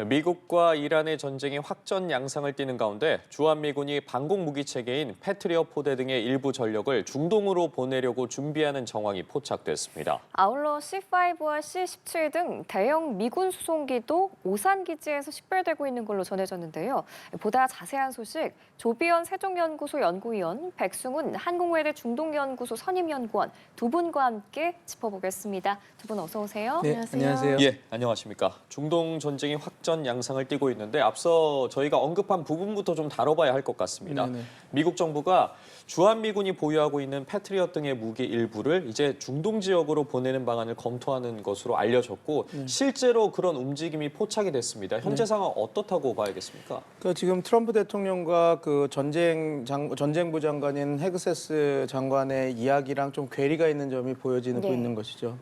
미국과 이란의 전쟁이 확전 양상을 띠는 가운데 주한미군이 방공 무기 체계인 패트리엇 포대 등의 일부 전력을 중동으로 보내려고 준비하는 정황이 포착됐습니다. 아울러 C5와 C-17 등 대형 미군 수송기도 오산 기지에서 식별되고 있는 걸로 전해졌는데요. 보다 자세한 소식 조비연 세종연구소 연구위원, 백승훈 항공외대 중동연구소 선임연구원 두 분과 함께 짚어보겠습니다. 두 분 어서 오세요. 네, 안녕하세요. 예, 안녕하십니까. 중동 전쟁이 확전 양상을 띠고 있는데 앞서 저희가 언급한 부분부터 좀 다뤄봐야 할 것 같습니다. 네네. 미국 정부가 주한미군이 보유하고 있는 패트리엇 등의 무기 일부를 이제 중동 지역으로 보내는 방안을 검토하는 것으로 알려졌고 실제로 그런 움직임이 포착이 됐습니다. 현재 상황 어떻다고 봐야겠습니까? 지금 트럼프 대통령과 그 전쟁부 장관인 헤그세스 장관의 이야기랑 좀 괴리가 있는 점이 보여지고 네. 있는 것이죠.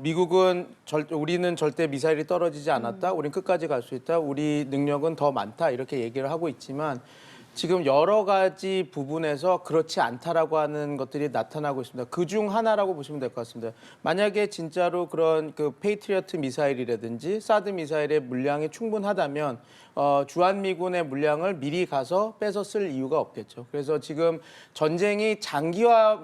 미국은 우리는 절대 미사일이 떨어지지 않았다. 우리는 끝까지 갈 수 있다. 우리 능력은 더 많다. 이렇게 얘기를 하고 있지만 지금 여러 가지 부분에서 그렇지 않다라고 하는 것들이 나타나고 있습니다. 그중 하나라고 보시면 될 것 같습니다. 만약에 진짜로 그런 그 페이트리어트 미사일이라든지 사드 미사일의 물량이 충분하다면 주한미군의 물량을 미리 가서 빼서 쓸 이유가 없겠죠. 그래서 지금 전쟁이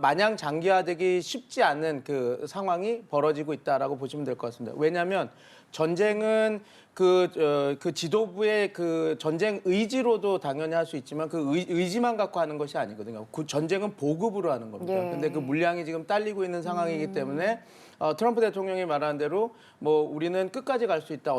마냥 장기화되기 쉽지 않은 그 상황이 벌어지고 있다라고 보시면 될 것 같습니다. 왜냐하면 전쟁은 그 지도부의 그 전쟁 의지로도 당연히 할 수 있지만 그 의지만 갖고 하는 것이 아니거든요. 그 전쟁은 보급으로 하는 겁니다. 예. 근데 그 물량이 지금 딸리고 있는 상황이기 때문에 트럼프 대통령이 말한 대로 우리는 끝까지 갈 수 있다.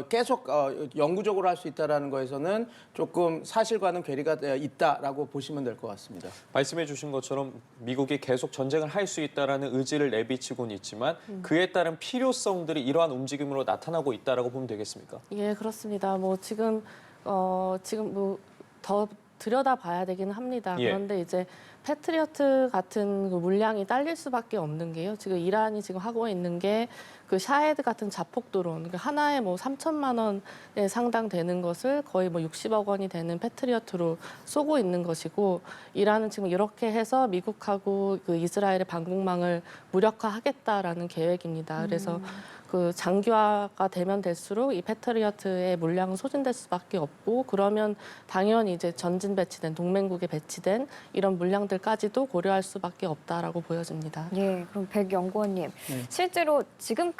계속 영구적으로 할 수 있다라는 거에서는 조금 사실과는 괴리가 있다라고 보시면 될 것 같습니다. 말씀해 주신 것처럼 미국이 계속 전쟁을 할 수 있다라는 의지를 내비치고는 있지만 그에 따른 필요성들이 이러한 움직임으로 나타나고 있다라고 보면 되겠습니까? 예, 그렇습니다. 지금 더 들여다봐야 되기는 합니다. 예. 그런데 이제 패트리어트 같은 그 물량이 딸릴 수밖에 없는 게요. 지금 이란이 지금 하고 있는 게 그 샤헤드 같은 자폭 드론, 그러니까 하나에 3천만 원에 상당 되는 것을 거의 60억 원이 되는 패트리어트로 쏘고 있는 것이고, 이란은 지금 이렇게 해서 미국하고 그 이스라엘의 방공망을 무력화하겠다라는 계획입니다. 그래서 그 장기화가 되면 될수록 이 패트리어트의 물량은 소진될 수밖에 없고, 그러면 당연히 이제 전진 배치된 동맹국에 배치된 이런 물량들까지도 고려할 수밖에 없다라고 보여집니다. 예, 그럼 백 연구원님, 네. 실제로 지금까지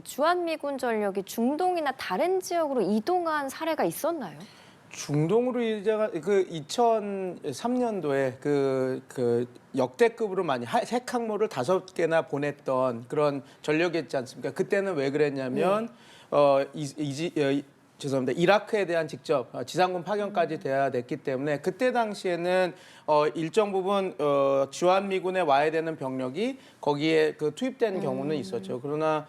주한미군 전력이 중동이나 다른 지역으로 이동한 사례가 있었나요? 중동으로 이제 그 2003년도에 그 역대급으로 많이 핵항모를 5개나 보냈던 그런 전력이 있지 않습니까? 그때는 왜 그랬냐면 죄송합니다. 이라크에 대한 직접 지상군 파견까지 돼야 됐기 때문에 그때 당시에는 일정 부분 주한미군에 와야 되는 병력이 거기에 그 투입된 경우는 있었죠. 그러나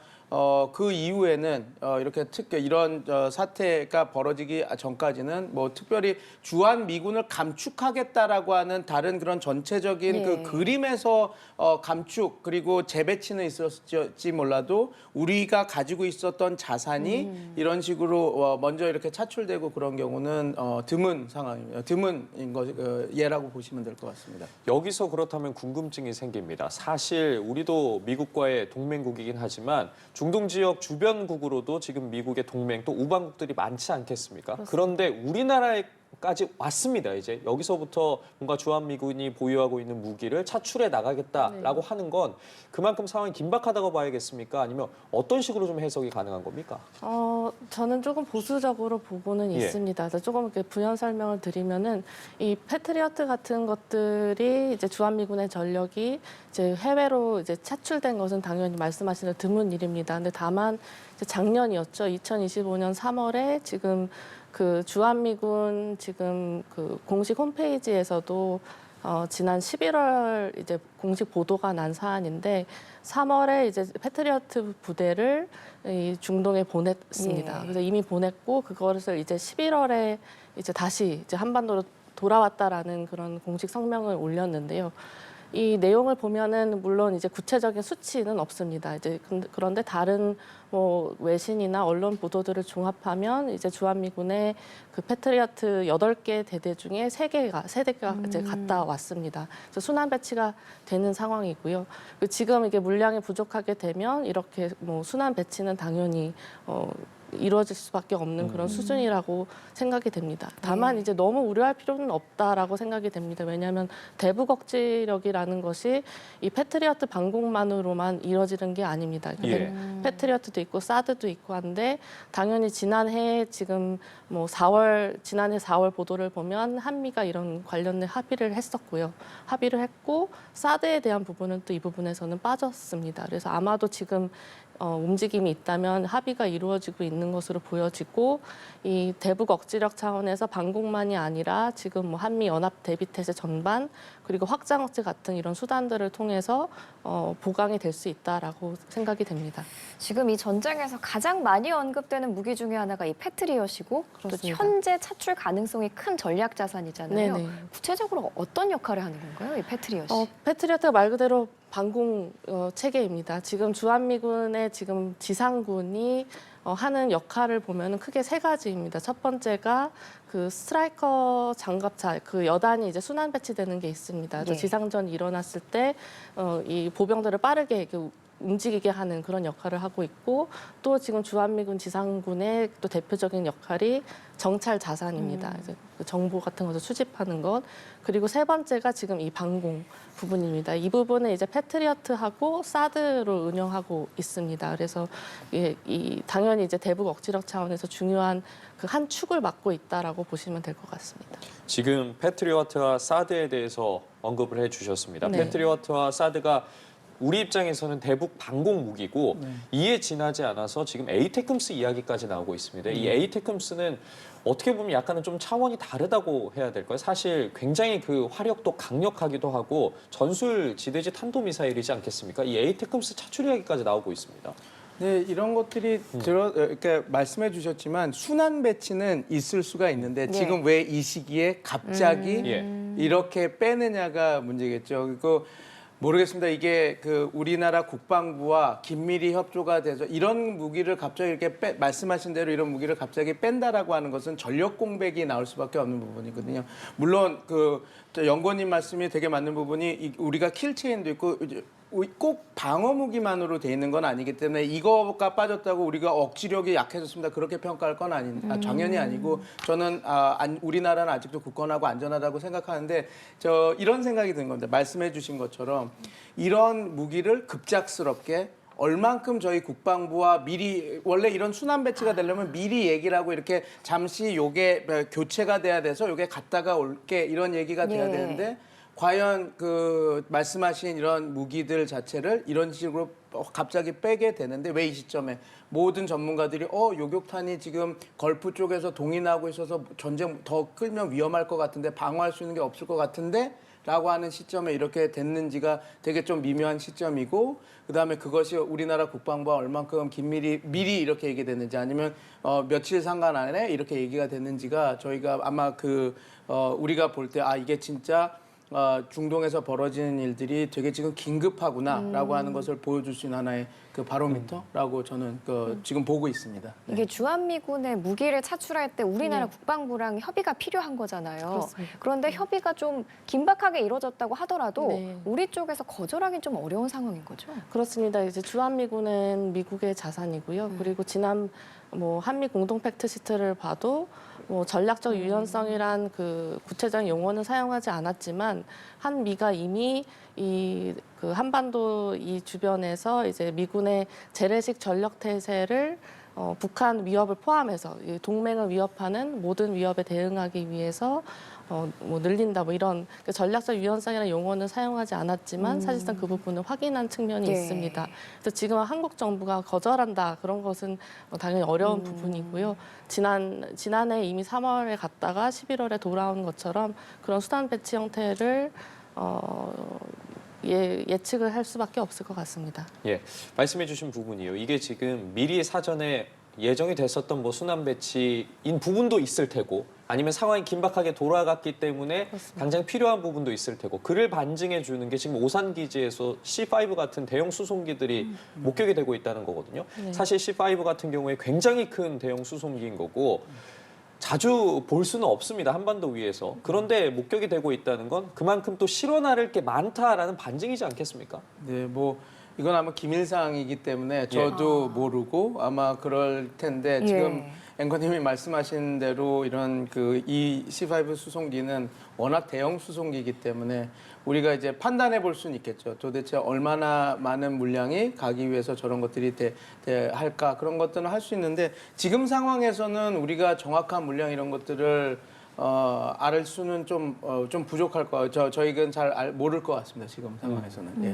그 이후에는 이렇게 이런 사태가 벌어지기 전까지는 특별히 주한미군을 감축하겠다라고 하는 다른 그런 전체적인 네. 그 그림에서 감축 그리고 재배치는 있었을지 몰라도 우리가 가지고 있었던 자산이 이런 식으로 먼저 이렇게 차출되고 그런 경우는 드문 상황입니다. 드문인 예라고 보시면 될 것 같습니다. 여기서 그렇다면 궁금증이 생깁니다. 사실 우리도 미국과의 동맹국이긴 하지만 중동 지역 주변국으로도 지금 미국의 동맹 또 우방국들이 많지 않겠습니까? 그런데 우리나라까지 왔습니다. 이제 여기서부터 뭔가 주한미군이 보유하고 있는 무기를 차출해 나가겠다라고 하는 건 그만큼 상황이 긴박하다고 봐야겠습니까? 아니면 어떤 식으로 좀 해석이 가능한 겁니까? 저는 조금 보수적으로 보고는 예. 있습니다. 그래서 조금 이렇게 부연 설명을 드리면은 이 패트리어트 같은 것들이 이제 주한미군의 전력이 이제 해외로 이제 차출된 것은 당연히 말씀하신 대로 드문 일입니다. 근데 다만 이제 작년이었죠. 2025년 3월에 지금 그 주한미군 지금 그 공식 홈페이지에서도 지난 11월 이제 공식 보도가 난 사안인데 3월에 이제 패트리어트 부대를 이 중동에 보냈습니다. 예. 그래서 이미 보냈고 그것을 이제 11월에 이제 다시 이제 한반도로 돌아왔다라는 그런 공식 성명을 올렸는데요. 이 내용을 보면은 물론 이제 구체적인 수치는 없습니다. 이제 그런데 다른 외신이나 언론 보도들을 종합하면 이제 주한미군의 그 패트리어트 8개 대대 중에 3대가 이제 갔다 왔습니다. 그래서 순환 배치가 되는 상황이고요. 지금 이게 물량이 부족하게 되면 이렇게 순환 배치는 당연히 이루어질 수밖에 없는 그런 수준이라고 생각이 됩니다. 다만 이제 너무 우려할 필요는 없다라고 생각이 됩니다. 왜냐하면 대북 억지력이라는 것이 이 패트리어트 방공만으로만 이루어지는 게 아닙니다. 예. 패트리어트도 있고 사드도 있고 한데 당연히 지난해 지금 뭐 지난해 4월 보도를 보면 한미가 이런 관련된 합의를 했었고요. 합의를 했고 사드에 대한 부분은 또 이 부분에서는 빠졌습니다. 그래서 아마도 지금 움직임이 있다면 합의가 이루어지고 있는 것으로 보여지고 이 대북 억지력 차원에서 방공만이 아니라 지금 뭐 한미 연합 대비 태세 전반 그리고 확장 억제 같은 이런 수단들을 통해서 보강이 될 수 있다라고 생각이 됩니다. 지금 이 전쟁에서 가장 많이 언급되는 무기 중에 하나가 이 패트리엇이고 또 그렇습니다. 현재 차출 가능성이 큰 전략 자산이잖아요. 네네. 구체적으로 어떤 역할을 하는 건가요, 이 패트리엇이? 패트리어트가 말 그대로 방공 체계입니다. 지금 주한미군의 지금 지상군이 하는 역할을 보면 크게 세 가지입니다. 첫 번째가 그 스트라이커 장갑차 그 여단이 이제 순환 배치되는 게 있습니다. 그래서 예. 지상전이 일어났을 때 이 보병들을 빠르게 이렇게 움직이게 하는 그런 역할을 하고 있고 또 지금 주한미군 지상군의 또 대표적인 역할이 정찰 자산입니다. 그래서 그 정보 같은 것을 수집하는 것 그리고 세 번째가 지금 이 방공 부분입니다. 이 부분은 이제 패트리어트하고 사드로 운영하고 있습니다. 그래서 당연히 이제 대북 억지력 차원에서 중요한 그 한 축을 맡고 있다라고 보시면 될 것 같습니다. 지금 패트리어트와 사드에 대해서 언급을 해주셨습니다. 네. 패트리어트와 사드가 우리 입장에서는 대북 방공 무기고 이에 지나지 않아서 지금 에이테크스 이야기까지 나오고 있습니다. 이 에이테크스는 어떻게 보면 약간은 좀 차원이 다르다고 해야 될까요? 사실 굉장히 그 화력도 강력하기도 하고 전술 지대지 탄도미사일이지 않겠습니까? 이 에이테크스 차출 이야기까지 나오고 있습니다. 네, 이런 것들이 이렇게 말씀해 주셨지만 순환 배치는 있을 수가 있는데 네. 지금 왜 이 시기에 갑자기 예. 이렇게 빼느냐가 문제겠죠. 그리고 모르겠습니다. 이게 그 우리나라 국방부와 긴밀히 협조가 돼서 이런 무기를 갑자기 이렇게 말씀하신 대로 이런 무기를 갑자기 뺀다라고 하는 것은 전력 공백이 나올 수밖에 없는 부분이거든요. 물론 그 연구원님 말씀이 되게 맞는 부분이 우리가 킬체인도 있고 꼭 방어 무기만으로 돼 있는 건 아니기 때문에 이거가 빠졌다고 우리가 억지력이 약해졌습니다. 그렇게 평가할 건 당연히 아니고 저는 우리나라는 아직도 굳건하고 안전하다고 생각하는데 이런 생각이 드는 겁니다. 말씀해 주신 것처럼 이런 무기를 급작스럽게 얼만큼 저희 국방부와 미리 원래 이런 순환 배치가 되려면 미리 얘기를 하고 이렇게 잠시 요게 교체가 돼야 돼서 요게 갔다가 올게 이런 얘기가 돼야 예. 되는데 과연 그 말씀하신 이런 무기들 자체를 이런 식으로 갑자기 빼게 되는데 왜 이 시점에 모든 전문가들이 요격탄이 지금 걸프 쪽에서 동인하고 있어서 전쟁 더 끌면 위험할 것 같은데 방어할 수 있는 게 없을 것 같은데 라고 하는 시점에 이렇게 됐는지가 되게 좀 미묘한 시점이고 그다음에 그것이 우리나라 국방부와 얼만큼 미리 이렇게 얘기됐는지 아니면 며칠 상관 안에 이렇게 얘기가 됐는지가 저희가 아마 우리가 볼 때 이게 진짜 중동에서 벌어지는 일들이 되게 지금 긴급하구나라고 하는 것을 보여줄 수 있는 하나의 그 바로미터라고 저는 지금 보고 있습니다. 네. 이게 주한미군의 무기를 차출할 때 우리나라 네. 국방부랑 협의가 필요한 거잖아요. 그렇습니다. 그런데 협의가 좀 긴박하게 이루어졌다고 하더라도 네. 우리 쪽에서 거절하기 좀 어려운 상황인 거죠. 그렇습니다. 이제 주한미군은 미국의 자산이고요. 그리고 지난 한미 공동 팩트 시트를 봐도 전략적 유연성이란 그 구체적인 용어는 사용하지 않았지만 한미가 이미 그 한반도 이 주변에서 이제 미군의 재래식 전력 태세를 북한 위협을 포함해서 이 동맹을 위협하는 모든 위협에 대응하기 위해서 늘린다 이런 전략적 유연성이라는 용어는 사용하지 않았지만 사실상 그 부분은 확인한 측면이 예. 있습니다. 그래서 지금 한국 정부가 거절한다 그런 것은 당연히 어려운 부분이고요. 지난해 이미 3월에 갔다가 11월에 돌아온 것처럼 그런 수단 배치 형태를 예측을 할 수밖에 없을 것 같습니다. 예, 말씀해 주신 부분이요. 이게 지금 미리 사전에 예정이 됐었던 순환 배치인 부분도 있을 테고 아니면 상황이 긴박하게 돌아갔기 때문에 그렇습니다. 당장 필요한 부분도 있을 테고 그를 반증해 주는 게 지금 오산 기지에서 C5 같은 대형 수송기들이 목격이 되고 있다는 거거든요. 네. 사실 C5 같은 경우에 굉장히 큰 대형 수송기인 거고 자주 볼 수는 없습니다. 한반도 위에서. 그런데 목격이 되고 있다는 건 그만큼 또 실현할 게 많다라는 반증이지 않겠습니까? 네, 이건 아마 기밀 사항이기 때문에 저도 모르고 아마 그럴 텐데 지금 앵커님이 말씀하신 대로 이런 이 C5 수송기는 워낙 대형 수송기이기 때문에 우리가 이제 판단해 볼 수는 있겠죠. 도대체 얼마나 많은 물량이 가기 위해서 저런 것들이 할까 그런 것들은 할 수 있는데 지금 상황에서는 우리가 정확한 물량 이런 것들을 알 수는 좀 부족할 것 같아요. 저희는 잘 모를 것 같습니다. 지금 상황에서는. 예.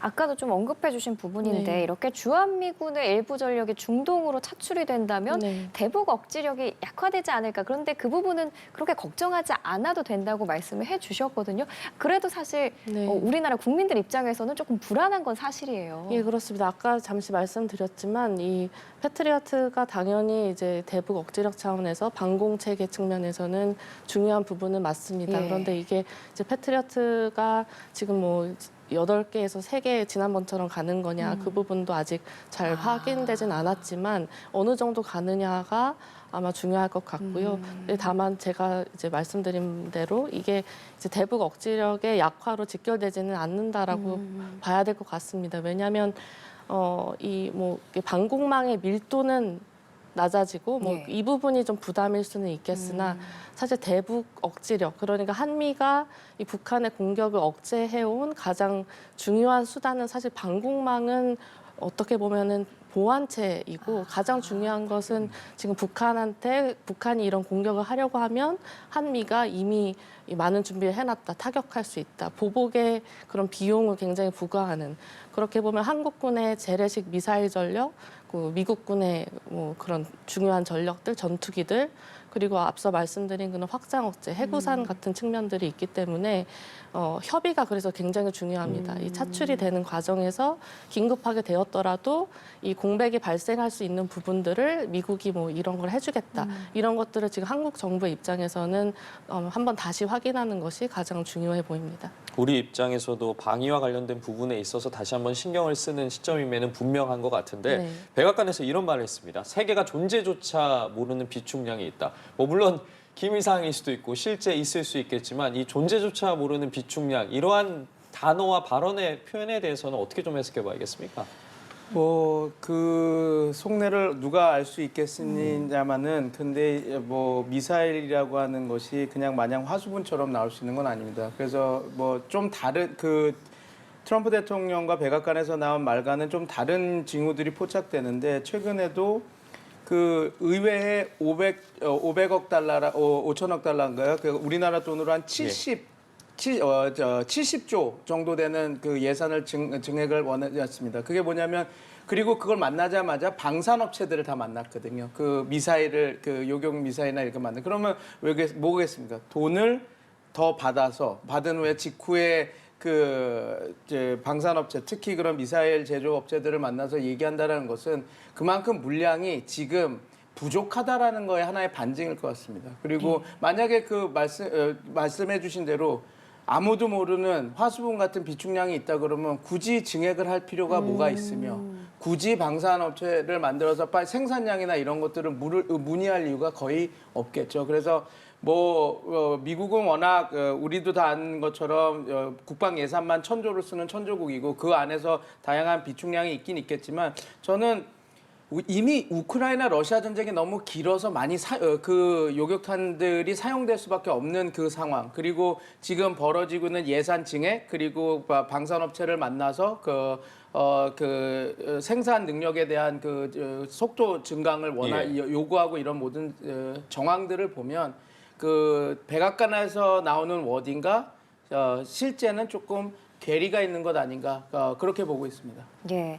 아까도 좀 언급해 주신 부분인데 네. 이렇게 주한미군의 일부 전력이 중동으로 차출이 된다면 네. 대북 억지력이 약화되지 않을까. 그런데 그 부분은 그렇게 걱정하지 않아도 된다고 말씀을 해 주셨거든요. 그래도 사실 네. 우리나라 국민들 입장에서는 조금 불안한 건 사실이에요. 예, 그렇습니다. 아까 잠시 말씀드렸지만 이 패트리어트가 당연히 이제 대북 억지력 차원에서 방공 체계 측면에서는 중요한 부분은 맞습니다. 예. 그런데 이게 이제 패트리어트가 지금 뭐 8개에서 3개 지난번처럼 가는 거냐 그 부분도 아직 잘 확인되진 않았지만 어느 정도 가느냐가 아마 중요할 것 같고요. 다만 제가 이제 말씀드린 대로 이게 이제 대북 억지력의 약화로 직결되지는 않는다라고 봐야 될 것 같습니다. 왜냐하면 방공망의 밀도는 낮아지고 예. 이 부분이 좀 부담일 수는 있겠으나 사실 대북 억지력 그러니까 한미가 이 북한의 공격을 억제해온 가장 중요한 수단은 사실 방공망은 어떻게 보면은 보완체이고 가장 중요한 것은 지금 북한이 이런 공격을 하려고 하면 한미가 이미 많은 준비를 해놨다, 타격할 수 있다, 보복의 그런 비용을 굉장히 부과하는 그렇게 보면 한국군의 재래식 미사일 전력, 미국군의 그런 중요한 전력들, 전투기들 그리고 앞서 말씀드린 그런 확장 억제, 해구산 같은 측면들이 있기 때문에 협의가 그래서 굉장히 중요합니다. 이 차출이 되는 과정에서 긴급하게 되었더라도 이 공백이 발생할 수 있는 부분들을 미국이 이런 걸 해주겠다. 이런 것들을 지금 한국 정부의 입장에서는 한번 다시 확인하는 것이 가장 중요해 보입니다. 우리 입장에서도 방위와 관련된 부분에 있어서 다시 한번 신경을 쓰는 시점임에는 분명한 것 같은데 네. 백악관에서 이런 말을 했습니다. 세계가 존재조차 모르는 비축량이 있다. 물론 기밀사항일 수도 있고 실제 있을 수 있겠지만 이 존재조차 모르는 비축량 이러한 단어와 발언의 표현에 대해서는 어떻게 좀 해석해 봐야겠습니까? 그 속내를 누가 알 수 있겠습니다만은 근데 미사일이라고 하는 것이 그냥 마냥 화수분처럼 나올 수 있는 건 아닙니다. 그래서 좀 다른 트럼프 대통령과 백악관에서 나온 말과는 좀 다른 징후들이 포착되는데 최근에도 그 의회에 500억 달러라 5천억 달러인가요? 우리나라 돈으로 한 70조 정도 되는 그 예산을 증액을 원했습니다. 그게 뭐냐면 그리고 그걸 만나자마자 방산업체들을 다 만났거든요. 그 미사일을 요격 미사일이나 이렇게 만든. 그러면 뭐겠습니까? 돈을 더 받은 후에 직후에 이제 방산업체 특히 그런 미사일 제조업체들을 만나서 얘기한다는 것은 그만큼 물량이 지금 부족하다라는 거에 하나의 반증일 것 같습니다. 그리고 만약에 말씀해 주신 대로 아무도 모르는 화수분 같은 비축량이 있다 그러면 굳이 증액을 할 필요가 뭐가 있으며 굳이 방산업체를 만들어서 빨리 생산량이나 이런 것들을 문의할 이유가 거의 없겠죠. 그래서 미국은 워낙 우리도 다 아는 것처럼 국방 예산만 1,000조를 쓰는 천조국이고 그 안에서 다양한 비축량이 있긴 있겠지만 저는 이미 우크라이나 러시아 전쟁이 너무 길어서 많이 그 요격탄들이 사용될 수밖에 없는 그 상황 그리고 지금 벌어지고 있는 예산 증액 그리고 방산업체를 만나서 생산 능력에 대한 속도 증강을 요구하고 이런 모든 정황들을 보면 백악관에서 나오는 워딩과 실제는 조금 괴리가 있는 것 아닌가 그렇게 보고 있습니다. 예.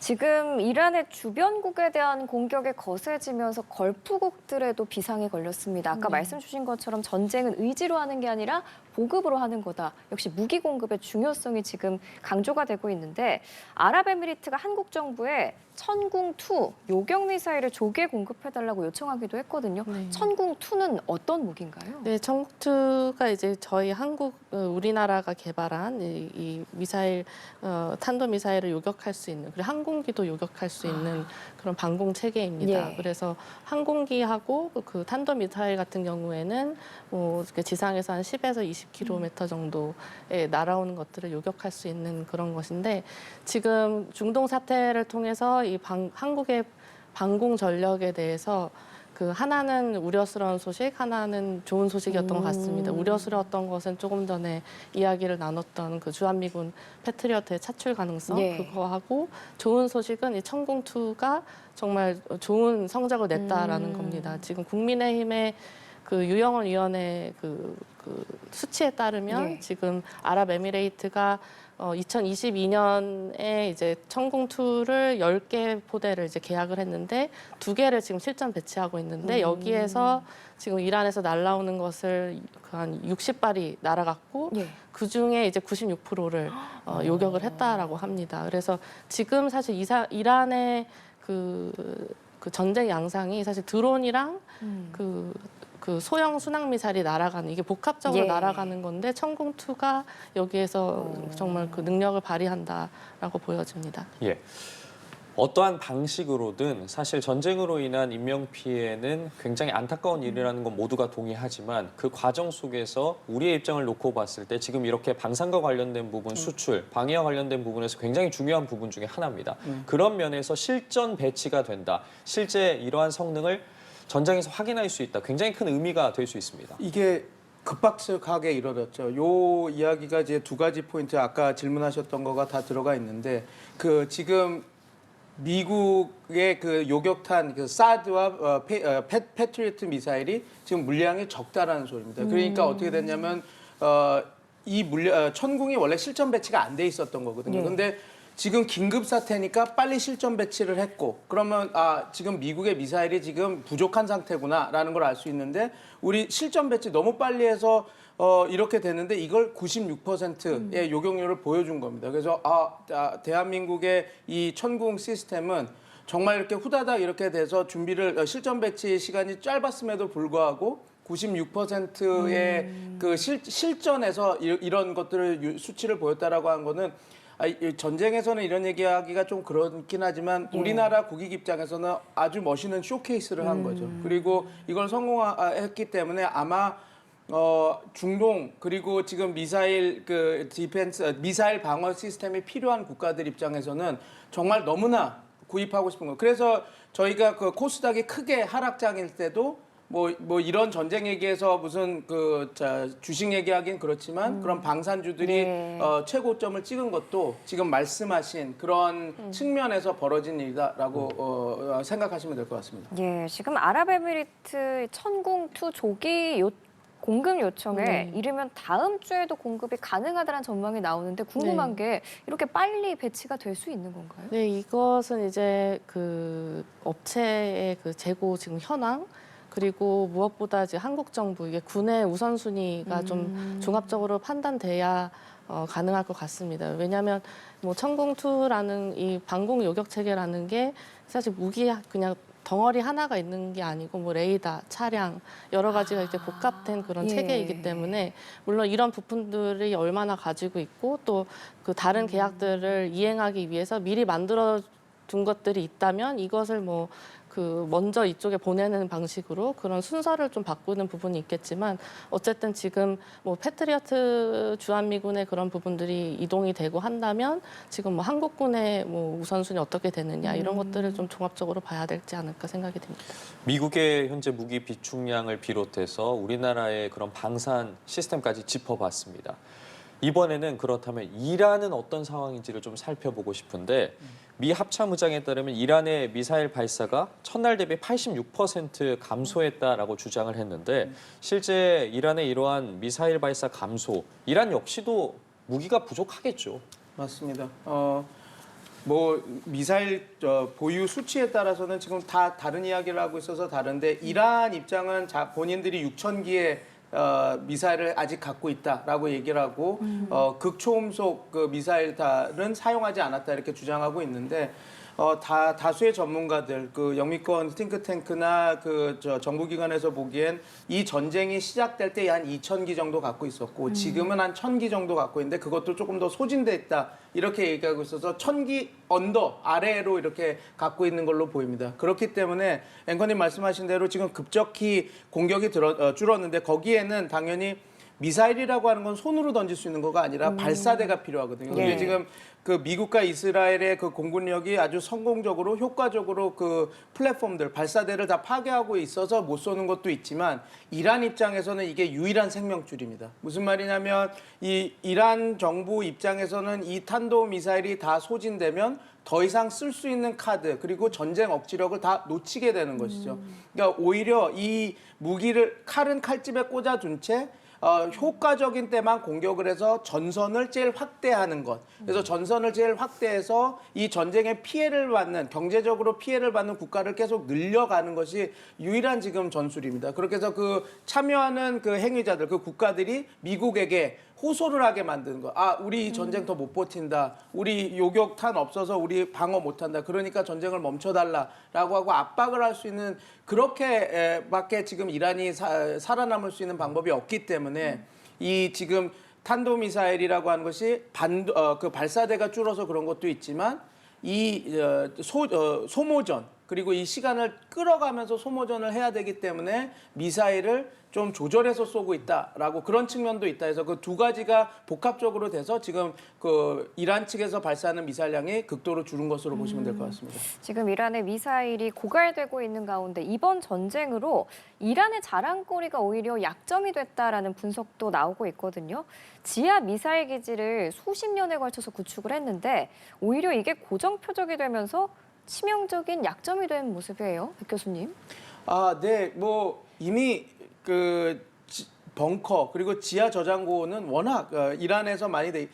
지금 이란의 주변국에 대한 공격이 거세지면서 걸프국들에도 비상이 걸렸습니다. 아까 말씀 주신 것처럼 전쟁은 의지로 하는 게 아니라 보급으로 하는 거다. 역시 무기 공급의 중요성이 지금 강조가 되고 있는데 아랍에미리트가 한국 정부에 천궁2 요격 미사일을 조기에 공급해달라고 요청하기도 했거든요. 네. 천궁2는 어떤 무기인가요? 네, 천궁2가 이제 저희 우리나라가 개발한 이 미사일 탄도 미사일을 요격할 수 있는 그리고 항공기도 요격할 수 있는 그런 방공 체계입니다. 예. 그래서 항공기하고 그 탄도미사일 같은 경우에는 뭐 이렇게 지상에서 한 10에서 20km 정도에 날아오는 것들을 요격할 수 있는 그런 것인데 지금 중동 사태를 통해서 이 한국의 방공 전력에 대해서 그 하나는 우려스러운 소식, 하나는 좋은 소식이었던 것 같습니다. 우려스러웠던 것은 조금 전에 이야기를 나눴던 그 주한미군 패트리어트의 차출 가능성 예. 그거하고 좋은 소식은 이 천공2가 정말 좋은 성적을 냈다라는 겁니다. 지금 국민의힘의 그 유영원 위원회 그 수치에 따르면 예. 지금 아랍에미레이트가 2022년에 이제 천공2를 10개 포대를 이제 계약을 했는데 2개를 지금 실전 배치하고 있는데 여기에서 지금 이란에서 날아오는 것을 한 60발이 날아갔고 예. 그 중에 이제 96%를 요격을 했다라고 합니다. 그래서 지금 사실 이란의 그 전쟁 양상이 사실 드론이랑 그 소형 순항 미사일이 날아가는 이게 복합적으로 예. 날아가는 건데 천공2가 여기에서 정말 그 능력을 발휘한다라고 보여집니다. 예. 어떠한 방식으로든 사실 전쟁으로 인한 인명 피해는 굉장히 안타까운 일이라는 건 모두가 동의하지만 그 과정 속에서 우리의 입장을 놓고 봤을 때 지금 이렇게 방산과 관련된 부분, 수출, 방위와 관련된 부분에서 굉장히 중요한 부분 중에 하나입니다. 그런 면에서 실전 배치가 된다. 실제 이러한 성능을 전장에서 확인할 수 있다. 굉장히 큰 의미가 될 수 있습니다. 이게 급박하게 이뤄졌죠. 요 이야기가 이제 두 가지 포인트 아까 질문하셨던 거가 다 들어가 있는데 그 지금 미국의 그 요격탄 그 사드와 패트리어트 미사일이 지금 물량이 적다라는 소리입니다. 그러니까 어떻게 됐냐면 이 천궁이 원래 실전 배치가 안 돼 있었던 거거든요. 근데 지금 긴급 사태니까 빨리 실전 배치를 했고 그러면 지금 미국의 미사일이 지금 부족한 상태구나라는 걸 알 수 있는데 우리 실전 배치 너무 빨리 해서 이렇게 됐는데 이걸 96%의 요격률을 보여준 겁니다. 그래서 대한민국의 이 천궁 시스템은 정말 이렇게 후다닥 이렇게 돼서 준비를 실전 배치 시간이 짧았음에도 불구하고 96%의 그 실전에서 이런 것들을 수치를 보였다라고 한 거는 전쟁에서는 이런 얘기하기가 좀 그렇긴 하지만 우리나라 국익 입장에서는 아주 멋있는 쇼케이스를 한 거죠. 그리고 이걸 성공했기 때문에 아마 중동 그리고 지금 미사일 그 디펜스 미사일 방어 시스템이 필요한 국가들 입장에서는 정말 너무나 구입하고 싶은 거. 그래서 저희가 그 코스닥이 크게 하락장일 때도 뭐 이런 전쟁 얘기해서 무슨 주식 얘기하긴 그렇지만 그런 방산주들이 최고점을 찍은 것도 지금 말씀하신 그런 측면에서 벌어진 일이다라고 생각하시면 될 것 같습니다. 예, 지금 아랍에미리트 천궁2 조기 공급 요청에 이르면 다음 주에도 공급이 가능하다는 전망이 나오는데 궁금한 게 이렇게 빨리 배치가 될 수 있는 건가요? 네, 이것은 이제 그 업체의 그 재고 지금 현황 그리고 무엇보다 이제 한국 정부 이게 군의 우선순위가 좀 종합적으로 판단돼야 가능할 것 같습니다. 왜냐하면 뭐 천궁2라는 이 방공 요격 체계라는 게 사실 무기 그냥 덩어리 하나가 있는 게 아니고 뭐 레이더, 차량 여러 가지가 이제 복합된 그런 체계이기 때문에 물론 이런 부품들이 얼마나 가지고 있고 또 그 다른 계약들을 이행하기 위해서 미리 만들어 둔 것들이 있다면 이것을 뭐 그 먼저 이쪽에 보내는 방식으로 그런 순서를 좀 바꾸는 부분이 있겠지만 어쨌든 지금 뭐 패트리어트 주한미군의 그런 부분들이 이동이 되고 한다면 지금 뭐 한국군의 뭐 우선순위 어떻게 되느냐 이런 것들을 좀 종합적으로 봐야 되지 않을까 생각이 듭니다. 미국의 현재 무기 비축량을 비롯해서 우리나라의 그런 방산 시스템까지 짚어봤습니다. 이번에는 그렇다면 이란은 어떤 상황인지를 좀 살펴보고 싶은데 미 합참의장에 따르면 이란의 미사일 발사가 첫날 대비 86% 감소했다라고 주장을 했는데 실제 이란의 이러한 미사일 발사 감소, 이란 역시도 무기가 부족하겠죠. 맞습니다. 뭐 미사일 보유 수치에 따라서는 지금 다 다른 이야기를 하고 있어서 다른데 이란 입장은 본인들이 6,000기의 미사일을 아직 갖고 있다라고 얘기를 하고 극초음속 그 미사일은 사용하지 않았다 이렇게 주장하고 있는데 다수의 전문가들, 그 영미권 팅크탱크나 정부기관에서 보기엔 이 전쟁이 시작될 때 한 2,000기 정도 갖고 있었고 지금은 한 1,000기 정도 갖고 있는데 그것도 조금 더 소진돼 있다 이렇게 얘기하고 있어서 1,000기 언더 아래로 이렇게 갖고 있는 걸로 보입니다. 그렇기 때문에 앵커님 말씀하신 대로 지금 급격히 공격이 줄었는데 거기에는 당연히 미사일이라고 하는 건 손으로 던질 수 있는 거가 아니라 발사대가 필요하거든요. 예. 근데 지금 그 미국과 이스라엘의 그 공군력이 아주 성공적으로 효과적으로 그 플랫폼들 발사대를 다 파괴하고 있어서 못 쏘는 것도 있지만 이란 입장에서는 이게 유일한 생명줄입니다. 무슨 말이냐면 이 이란 정부 입장에서는 이 탄도 미사일이 다 소진되면 더 이상 쓸 수 있는 카드 그리고 전쟁 억지력을 다 놓치게 되는 것이죠. 그러니까 오히려 이 무기를 칼은 칼집에 꽂아둔 채 효과적인 때만 공격을 해서 전선을 제일 확대하는 것. 그래서 전선을 제일 확대해서 이 전쟁에 피해를 받는 경제적으로 피해를 받는 국가를 계속 늘려가는 것이 유일한 지금 전술입니다. 그렇게 해서 그 참여하는 그 행위자들, 그 국가들이 미국에게 호소를 하게 만드는 거. 아, 우리 이 전쟁 더 못 버틴다. 우리 요격탄 없어서 우리 방어 못한다. 그러니까 전쟁을 멈춰달라라고 하고 압박을 할 수 있는 그렇게밖에 지금 이란이 살아남을 수 있는 방법이 없기 때문에 이 지금 탄도미사일이라고 하는 것이 그 발사대가 줄어서 그런 것도 있지만 이 소모전 그리고 이 시간을 끌어가면서 소모전을 해야 되기 때문에 미사일을 좀 조절해서 쏘고 있다라고 그런 측면도 있다 해서 그 두 가지가 복합적으로 돼서 지금 그 이란 측에서 발사하는 미사일량이 극도로 줄은 것으로 보시면 될 것 같습니다. 지금 이란의 미사일이 고갈되고 있는 가운데 이번 전쟁으로 이란의 자랑거리가 오히려 약점이 됐다라는 분석도 나오고 있거든요. 지하 미사일 기지를 수십 년에 걸쳐서 구축을 했는데 오히려 이게 고정 표적이 되면서 치명적인 약점이 된 모습이에요, 백 교수님. 아, 네, 뭐 이미 벙커 그리고 지하 저장고는 워낙 이란에서 많이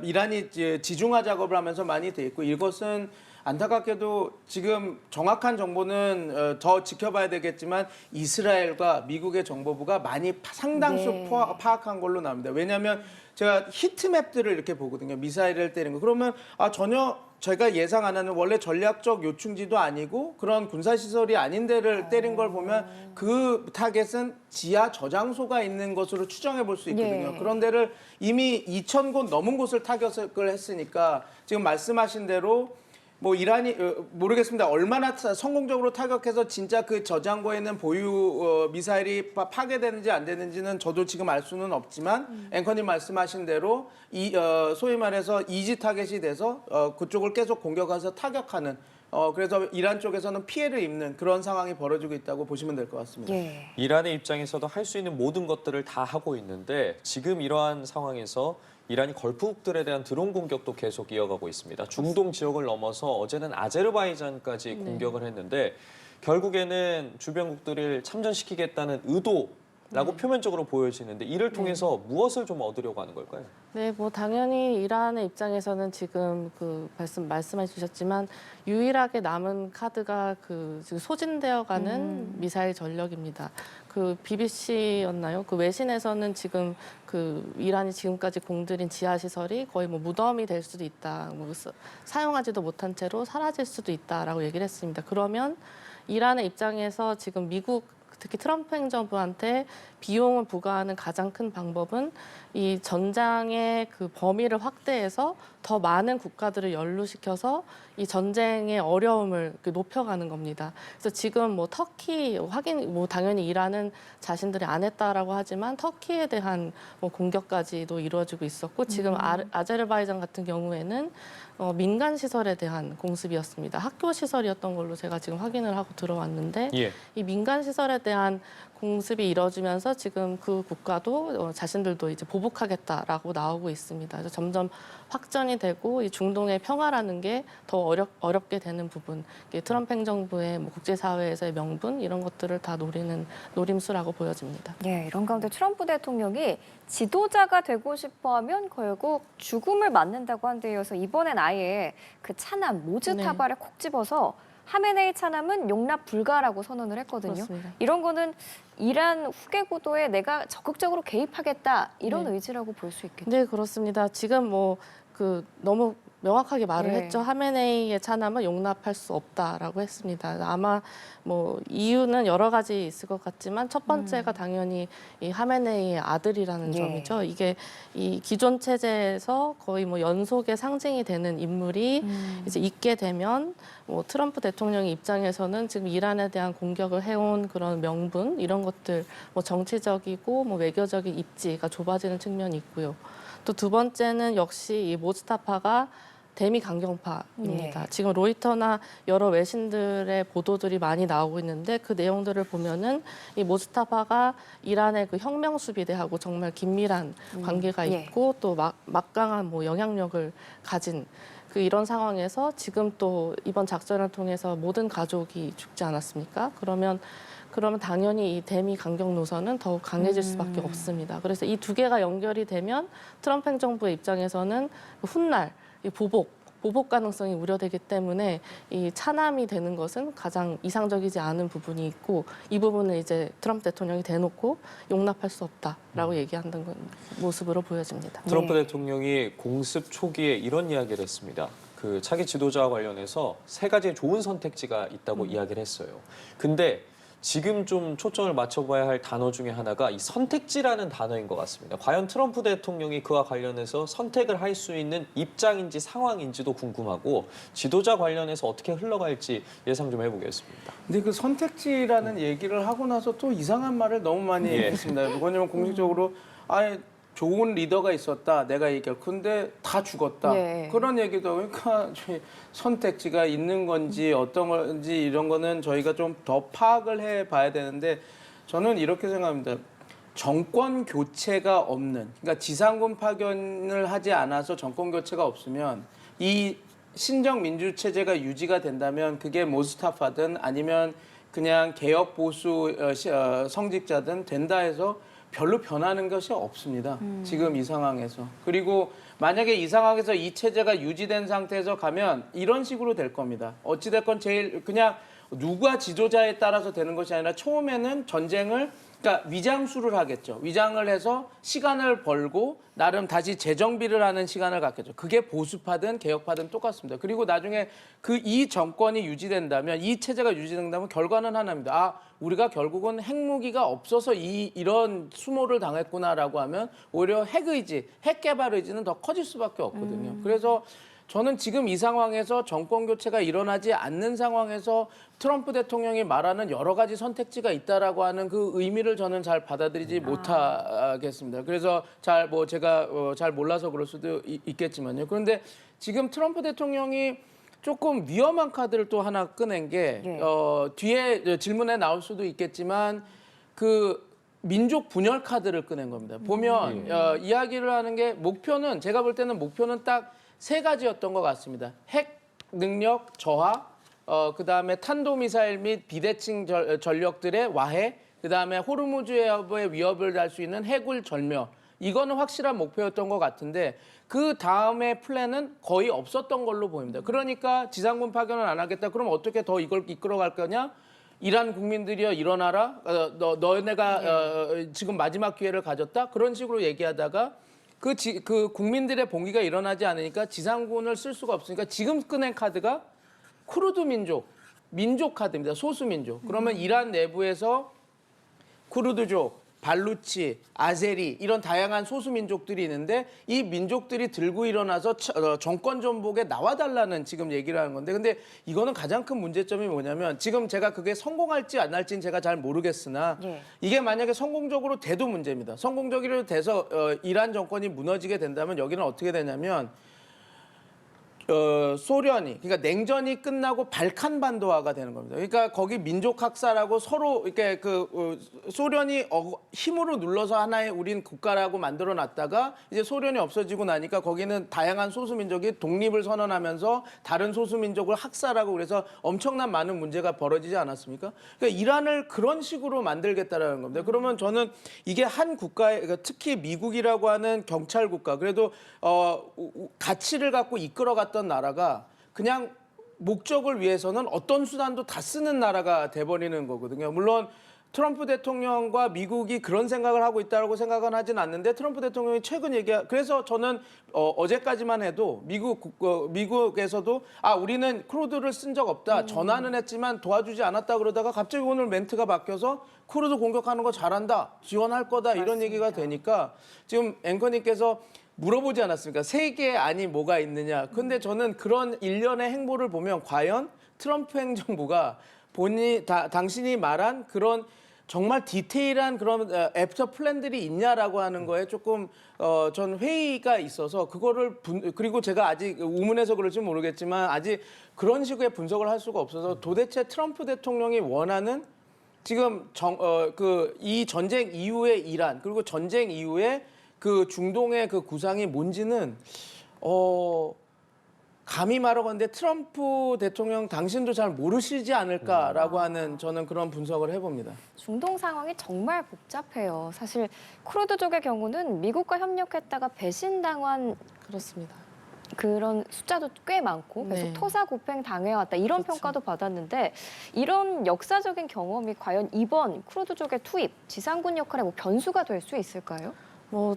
이란이 지중화 작업을 하면서 많이 돼 있고 이것은 안타깝게도 지금 정확한 정보는 더 지켜봐야 되겠지만 이스라엘과 미국의 정보부가 많이 상당수 네. 파악한 걸로 나옵니다. 왜냐하면 제가 히트맵들을 이렇게 보거든요. 미사일을 때리는 거. 그러면 전혀 제가 예상 안 하는 원래 전략적 요충지도 아니고 그런 군사시설이 아닌 데를 때린 걸 보면 그 타겟은 지하 저장소가 있는 것으로 추정해 볼 수 있거든요. 예. 그런 데를 이미 2,000곳 넘은 곳을 타격을 했으니까 지금 말씀하신 대로 뭐 이란이 모르겠습니다. 얼마나 성공적으로 타격해서 진짜 그 저장고에는 보유 미사일이 파괴되는지 안 되는지는 저도 지금 알 수는 없지만 앵커님 말씀하신 대로 소위 말해서 이지 타겟이 돼서 그쪽을 계속 공격해서 타격하는 그래서 이란 쪽에서는 피해를 입는 그런 상황이 벌어지고 있다고 보시면 될 것 같습니다. 예. 이란의 입장에서도 할 수 있는 모든 것들을 다 하고 있는데 지금 이러한 상황에서 이란이 걸프국들에 대한 드론 공격도 계속 이어가고 있습니다. 중동 지역을 넘어서 어제는 아제르바이잔까지 공격을 했는데 결국에는 주변국들을 참전시키겠다는 의도라고 표면적으로 보여지는데 이를 통해서 무엇을 좀 얻으려고 하는 걸까요? 네, 뭐 당연히 이란의 입장에서는 지금 그 말씀해 주셨지만 유일하게 남은 카드가 그 지금 소진되어가는 미사일 전력입니다. 그 BBC였나요? 그 외신에서는 지금 그 이란이 지금까지 공들인 지하 시설이 거의 뭐 무덤이 될 수도 있다. 뭐 사용하지도 못한 채로 사라질 수도 있다라고 얘기를 했습니다. 그러면 이란의 입장에서 지금 미국 특히 트럼프 행정부한테 비용을 부과하는 가장 큰 방법은 이 전장의 그 범위를 확대해서 더 많은 국가들을 연루시켜서 이 전쟁의 어려움을 높여가는 겁니다. 그래서 지금 뭐 터키 뭐 당연히 이란은 자신들이 안 했다라고 하지만 터키에 대한 뭐 공격까지도 이루어지고 있었고 지금 아제르바이잔 같은 경우에는 민간 시설에 대한 공습이었습니다. 학교 시설이었던 걸로 제가 지금 확인을 하고 들어왔는데 예. 이 민간 시설에 대한 공습이 이뤄지면서 지금 그 국가도 자신들도 이제 보복하겠다라고 나오고 있습니다. 그래서 점점 확전이 되고 이 중동의 평화라는 게 더 어렵게 되는 부분, 트럼프 행정부의 뭐 국제사회에서의 명분 이런 것들을 다 노리는 노림수라고 보여집니다. 예, 이런 가운데 트럼프 대통령이 지도자가 되고 싶어하면 결국 죽음을 맞는다고 한데 이어서 이번엔 아예 그 차남 모즈타바를 콕 집어서 하메네이 차남은 용납 불가라고 선언을 했거든요. 그렇습니다. 이런 거는 이란 후계 구도에 내가 적극적으로 개입하겠다 이런 네. 의지라고 볼 수 있겠죠. 네, 그렇습니다. 지금 뭐 그 너무 명확하게 말을 네. 했죠. 하메네이의 찬함은 용납할 수 없다라고 했습니다. 아마 뭐 이유는 여러 가지 있을 것 같지만 첫 번째가 당연히 이 하메네이의 아들이라는 예. 점이죠. 이게 이 기존 체제에서 거의 뭐 연속의 상징이 되는 인물이 이제 있게 되면 뭐 트럼프 대통령의 입장에서는 지금 이란에 대한 공격을 해온 그런 명분 이런 것들 뭐 정치적이고 뭐 외교적인 입지가 좁아지는 측면이 있고요. 또 두 번째는 역시 이 모스타파가 대미 강경파입니다. 예. 지금 로이터나 여러 외신들의 보도들이 많이 나오고 있는데 그 내용들을 보면은 이 모스타파가 이란의 그 혁명 수비대하고 정말 긴밀한 관계가 예. 있고 또 막강한 뭐 영향력을 가진 그 이런 상황에서 지금 또 이번 작전을 통해서 모든 가족이 죽지 않았습니까? 그러면 당연히 이 대미 강경 노선은 더욱 강해질 수밖에 없습니다. 그래서 이 두 개가 연결이 되면 트럼프 행정부의 입장에서는 훗날 이 보복 가능성이 우려되기 때문에 이 찬함이 되는 것은 가장 이상적이지 않은 부분이 있고 이 부분을 이제 트럼프 대통령이 대놓고 용납할 수 없다라고 얘기하는 모습으로 보여집니다. 트럼프 대통령이 공습 초기에 이런 이야기를 했습니다. 그 차기 지도자와 관련해서 세 가지의 좋은 선택지가 있다고 이야기를 했어요. 근데 지금 좀 초점을 맞춰봐야 할 단어 중에 하나가 이 선택지라는 단어인 것 같습니다. 과연 트럼프 대통령이 그와 관련해서 선택을 할 수 있는 입장인지 상황인지도 궁금하고 지도자 관련해서 어떻게 흘러갈지 예상 좀 해보겠습니다. 근데 그 선택지라는 얘기를 하고 나서 또 이상한 말을 너무 많이 예. 했습니다. 왜냐면 공식적으로 아예 좋은 리더가 있었다. 내가 얘기할. 근데 다 죽었다. 예. 그런 얘기도 그러니까 저희 선택지가 있는 건지 어떤 건지 이런 거는 저희가 좀 더 파악을 해봐야 되는데 저는 이렇게 생각합니다. 정권 교체가 없는 그러니까 지상군 파견을 하지 않아서 정권 교체가 없으면 이 신정 민주 체제가 유지가 된다면 그게 모스타파든 아니면 그냥 개혁 보수 성직자든 된다 해서 별로 변하는 것이 없습니다. 지금 이 상황에서. 그리고 만약에 이 상황에서 이 체제가 유지된 상태에서 가면 이런 식으로 될 겁니다. 어찌됐건 제일 그냥 누가 지도자에 따라서 되는 것이 아니라 처음에는 전쟁을 그러니까 위장수를 하겠죠. 위장을 해서 시간을 벌고 나름 다시 재정비를 하는 시간을 갖겠죠. 그게 보수파든 개혁파든 똑같습니다. 그리고 나중에 이 정권이 유지된다면 이 체제가 유지된다면 결과는 하나입니다. 아, 우리가 결국은 핵무기가 없어서 이런 수모를 당했구나라고 하면 오히려 핵 개발 의지는 더 커질 수밖에 없거든요. 그래서 저는 지금 이 상황에서 정권 교체가 일어나지 않는 상황에서 트럼프 대통령이 말하는 여러 가지 선택지가 있다라고 하는 그 의미를 저는 잘 받아들이지 못하겠습니다. 그래서 제가 잘 몰라서 그럴 수도 있겠지만요. 그런데 지금 트럼프 대통령이 조금 위험한 카드를 또 하나 꺼낸 게 예. 뒤에 질문에 나올 수도 있겠지만 그 민족 분열 카드를 꺼낸 겁니다. 보면 이야기를 하는 게 목표는 제가 볼 때는 목표는 딱 세 가지였던 것 같습니다. 핵 능력 저하, 그다음에 탄도미사일 및 비대칭 전력들의 와해, 그다음에 호르무즈해협의 위협을 할 수 있는 해굴 절멸. 이거는 확실한 목표였던 것 같은데 그 다음에 플랜은 거의 없었던 걸로 보입니다. 그러니까 지상군 파견을 안 하겠다. 그럼 어떻게 더 이걸 이끌어갈 거냐? 이란 국민들이여 일어나라. 너네가 지금 마지막 기회를 가졌다. 그런 식으로 얘기하다가 그 국민들의 봉기가 일어나지 않으니까 지상군을 쓸 수가 없으니까 지금 꺼낸 카드가 쿠르드 민족 카드입니다. 소수 민족. 그러면 이란 내부에서 쿠르드족, 발루치, 아제리 이런 다양한 소수 민족들이 있는데 이 민족들이 들고 일어나서 정권 전복에 나와달라는 지금 얘기를 하는 건데 근데 이거는 가장 큰 문제점이 뭐냐면 지금 제가 그게 성공할지 안 할지는 제가 잘 모르겠으나 예. 이게 만약에 성공적으로 돼도 문제입니다. 성공적으로 돼서 이란 정권이 무너지게 된다면 여기는 어떻게 되냐면 소련이 그러니까 냉전이 끝나고 발칸 반도화가 되는 겁니다. 그러니까 거기 민족 학살하고 서로 이렇게 소련이 힘으로 눌러서 하나의 우린 국가라고 만들어 놨다가 이제 소련이 없어지고 나니까 거기는 다양한 소수 민족이 독립을 선언하면서 다른 소수 민족을 학살하고 그래서 엄청난 많은 문제가 벌어지지 않았습니까? 그러니까 이란을 그런 식으로 만들겠다라는 겁니다. 그러면 저는 이게 한 국가의 그러니까 특히 미국이라고 하는 경찰 국가 그래도 가치를 갖고 이끌어갔던 나라가 그냥 목적을 위해서는 어떤 수단도 다 쓰는 나라가 돼버리는 거거든요. 물론 트럼프 대통령과 미국이 그런 생각을 하고 있다고 생각은 하진 않는데 트럼프 대통령이 최근 그래서 저는 어제까지만 해도 미국에서도 우리는 크루드를 쓴 적 없다. 전화는 했지만 도와주지 않았다 그러다가 갑자기 오늘 멘트가 바뀌어서 크루드 공격하는 거 잘한다. 지원할 거다. 이런 얘기가 되니까 지금 앵커님께서 물어보지 않았습니까? 세계 안이 뭐가 있느냐. 근데 저는 그런 일련의 행보를 보면 과연 트럼프 행정부가 당신이 말한 그런 정말 디테일한 그런 애프터 플랜들이 있냐라고 하는 거에 조금 전 회의가 있어서 그거를 그리고 제가 아직 우문해서 그럴지 모르겠지만 아직 그런 식의 분석을 할 수가 없어서 도대체 트럼프 대통령이 원하는 지금 이 전쟁 이후의 이란 그리고 전쟁 이후에 그 중동의 그 구상이 뭔지는 감히 말하건대 트럼프 대통령 당신도 잘 모르시지 않을까라고 하는 저는 그런 분석을 해봅니다. 중동 상황이 정말 복잡해요. 사실 쿠르드족의 경우는 미국과 협력했다가 배신당한 그렇습니다. 그런 숫자도 꽤 많고 계속 네. 토사구팽 당해왔다 이런 그렇죠. 평가도 받았는데 이런 역사적인 경험이 과연 이번 쿠르드족의 투입, 지상군 역할에 뭐 변수가 될 수 있을까요? 뭐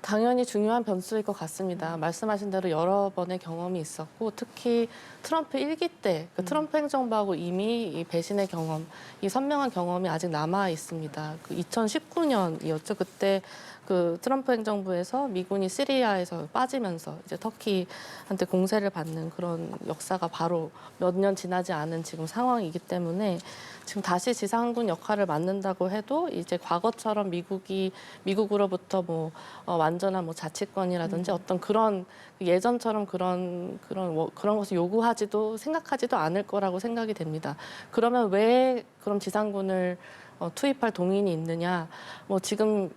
당연히 중요한 변수일 것 같습니다. 말씀하신 대로 여러 번의 경험이 있었고 특히 트럼프 1기 때 트럼프 행정부하고 이미 이 배신의 경험, 이 선명한 경험이 아직 남아 있습니다. 2019년이었죠. 그때 그 트럼프 행정부에서 미군이 시리아에서 빠지면서 이제 터키한테 공세를 받는 그런 역사가 바로 몇 년 지나지 않은 지금 상황이기 때문에 지금 다시 지상군 역할을 맡는다고 해도 이제 과거처럼 미국으로부터 완전한 자치권이라든지 어떤 그런 예전처럼 그런 것을 요구하지도 생각하지도 않을 거라고 생각이 됩니다. 그러면 왜 그럼 지상군을 투입할 동의이 있느냐? 지금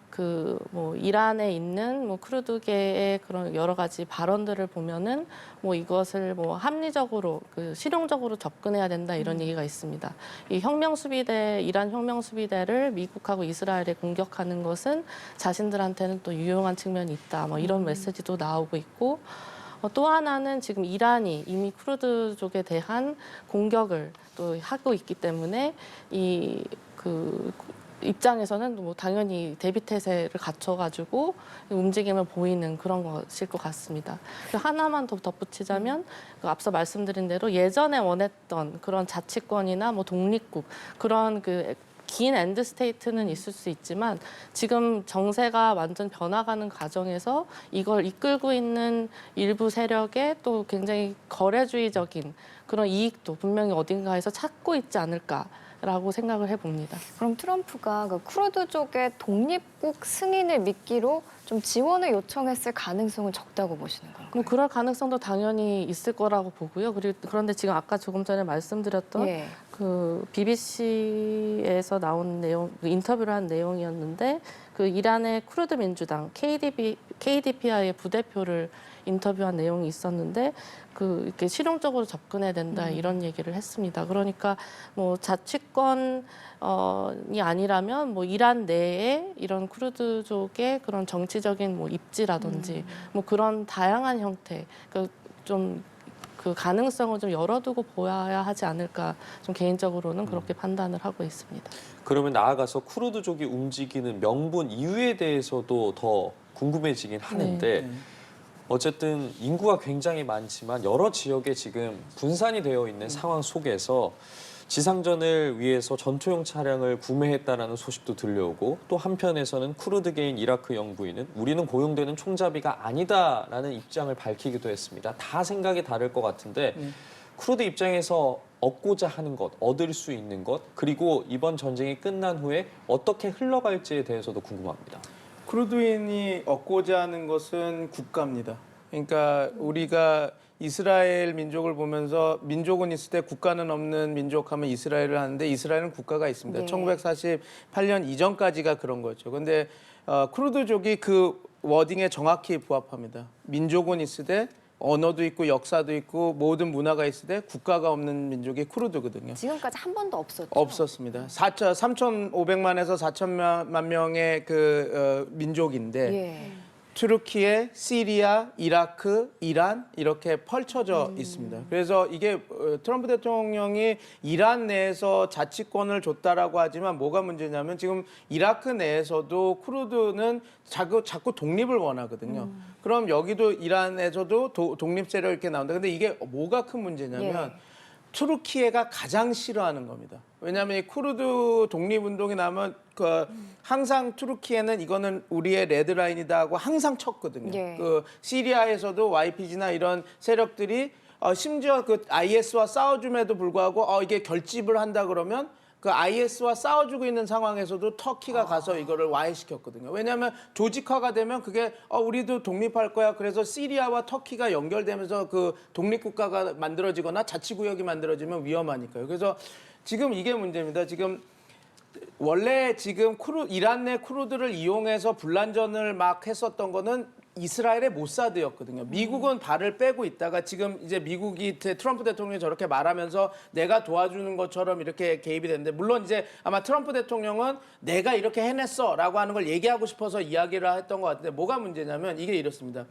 이란에 있는 크루드계의 그런 여러 가지 발언들을 보면은 이것을 합리적으로 실용적으로 접근해야 된다 이런 얘기가 있습니다. 이 이란 혁명수비대를 미국하고 이스라엘에 공격하는 것은 자신들한테는 또 유용한 측면이 있다. 이런 메시지도 나오고 있고. 또 하나는 지금 이란이 이미 쿠르드족에 대한 공격을 또 하고 있기 때문에 입장에서는 당연히 대비태세를 갖춰가지고 움직임을 보이는 그런 것일 것 같습니다. 하나만 더 덧붙이자면 앞서 말씀드린 대로 예전에 원했던 그런 자치권이나 독립국 그런 긴 엔드 스테이트는 있을 수 있지만 지금 정세가 완전 변화가는 과정에서 이걸 이끌고 있는 일부 세력의 또 굉장히 거래주의적인 그런 이익도 분명히 어딘가에서 찾고 있지 않을까라고 생각을 해봅니다. 그럼 트럼프가 그 쿠르드족의 독립국 승인을 미끼로 좀 지원을 요청했을 가능성은 적다고 보시는 건가요? 그럴 가능성도 당연히 있을 거라고 보고요. 그런데 지금 아까 조금 전에 말씀드렸던 예. BBC에서 나온 내용, 인터뷰를 한 내용이었는데 이란의 쿠르드 민주당 KDPI의 부대표를 인터뷰한 내용이 있었는데 이렇게 실용적으로 접근해야 된다 이런 얘기를 했습니다. 그러니까 자치권이 아니라면 이란 내에 이런 쿠르드족의 그런 정치적인 입지라든지 그런 다양한 형태 좀 그 가능성을 좀 열어두고 보아야 하지 않을까 좀 개인적으로는 그렇게 판단을 하고 있습니다. 그러면 나아가서 쿠르드족이 움직이는 명분 이유에 대해서도 더 궁금해지긴 하는데 네. 어쨌든 인구가 굉장히 많지만 여러 지역에 지금 분산이 되어 있는 상황 속에서 지상전을 위해서 전투용 차량을 구매했다라는 소식도 들려오고 또 한편에서는 쿠르드계인 이라크 영부인은 우리는 고용되는 총잡이가 아니다라는 입장을 밝히기도 했습니다. 다 생각이 다를 것 같은데 쿠르드 입장에서 얻고자 하는 것, 얻을 수 있는 것, 그리고 이번 전쟁이 끝난 후에 어떻게 흘러갈지에 대해서도 궁금합니다. 쿠르드인이 얻고자 하는 것은 국가입니다. 그러니까 우리가 이스라엘 민족을 보면서 민족은 있을 때 국가는 없는 민족하면 이스라엘을 하는데 이스라엘은 국가가 있습니다. 네. 1948년 이전까지가 그런 거죠. 근데 쿠르드족이 그 워딩에 정확히 부합합니다. 민족은 있을 때 언어도 있고 역사도 있고 모든 문화가 있을 때 국가가 없는 민족이 쿠르드거든요. 지금까지 한 번도 없었죠? 없었습니다. 3,500만에서 4천만 명의 민족인데 예. 튀르키예, 시리아, 이라크, 이란 이렇게 펼쳐져 있습니다. 그래서 이게 트럼프 대통령이 이란 내에서 자치권을 줬다라고 하지만 뭐가 문제냐면 지금 이라크 내에서도 쿠르드는 자꾸 독립을 원하거든요. 그럼 여기도 이란에서도 독립 세력 이렇게 나온다. 근데 이게 뭐가 큰 문제냐면 튀르키예가 가장 싫어하는 겁니다. 왜냐하면 이 쿠르드 독립운동이 나면 항상 튀르키예는 이거는 우리의 레드라인이다 하고 항상 쳤거든요. 예. 그 시리아에서도 YPG나 이런 세력들이 심지어 그 IS와 싸워줌에도 불구하고 이게 결집을 한다 그러면 그 IS와 싸워주고 있는 상황에서도 터키가 가서 이거를 와해시켰거든요. 왜냐하면 조직화가 되면 그게 우리도 독립할 거야. 그래서 시리아와 터키가 연결되면서 그 독립국가가 만들어지거나 자치구역이 만들어지면 위험하니까요. 그래서 지금 이게 문제입니다. 지금 원래 지금 이란 내 쿠르드를 이용해서 분란전을 막 했었던 거는 이스라엘의 모사드였거든요. 미국은 발을 빼고 있다가 지금 이제 미국이 트럼프 대통령이 저렇게 말하면서 내가 도와주는 것처럼 이렇게 개입이 됐는데 물론 이제 아마 트럼프 대통령은 내가 이렇게 해냈어라고 하는 걸 얘기하고 싶어서 이야기를 했던 것 같은데 뭐가 문제냐면 이게 이렇습니다.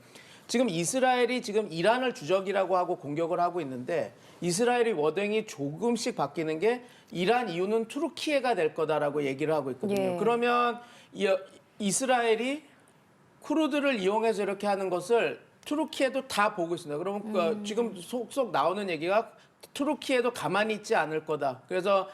지금 이스라엘이 지금 이란을 주적이라고 하고 공격을 하고 있는데 이스라엘이 워딩이 조금씩 바뀌는 게 이란 이유는 튀르키예가 될 거다라고 얘기를 하고 있거든요. 예. 그러면 이스라엘이 쿠르드를 이용해서 이렇게 하는 것을 튀르키예도 다 보고 있습니다. 그러면 지금 속속 나오는 얘기가 튀르키예도 가만히 있지 않을 거다. 그래서